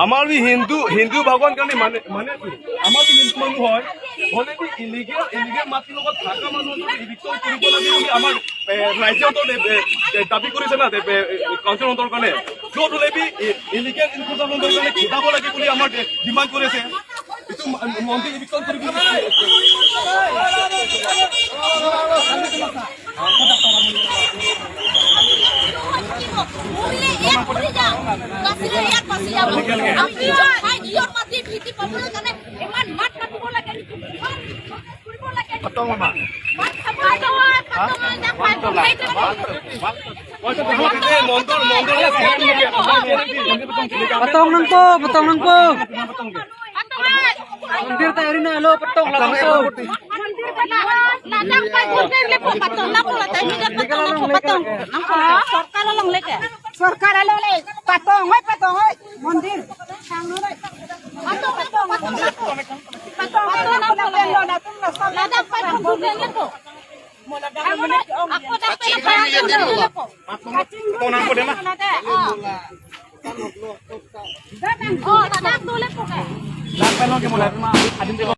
আমাৰ বি হিন্দু ভগবান কাৰণে মানে আমাৰ হিন্দু মানুহ হয় হলে বি ইলিগেল মাটিৰ লগত থাকা মানুহ ইভিকশ্যন কৰিব লাগে বুলি আমাৰ ৰাজ্যত দাবী কৰিছে না কাউন্সিল অন্তৰ কাৰণে য'ত হলে বি ইলিগেল ইনক্লুজন অন্তৰ কাৰণে ঘটাব লাগে বুলি আমাৰ ডিমাণ্ড কৰিছে এইটো মন্ত্ৰী ইভিকশ্যন কৰিব Patong nang po. Mandir tayo rin na, alo, patong lang po. Nanang pa gunting lepo patong lang po. Patong. Sarkar lang leke. Sarkar lang le. Patong, mandir. Patong. Nanang pa gunting lepo. Ako dapat na pa lepo. Patong nang po din na. Oh, nanang tuloy po kayo. Lahat pa lang yung mula, adin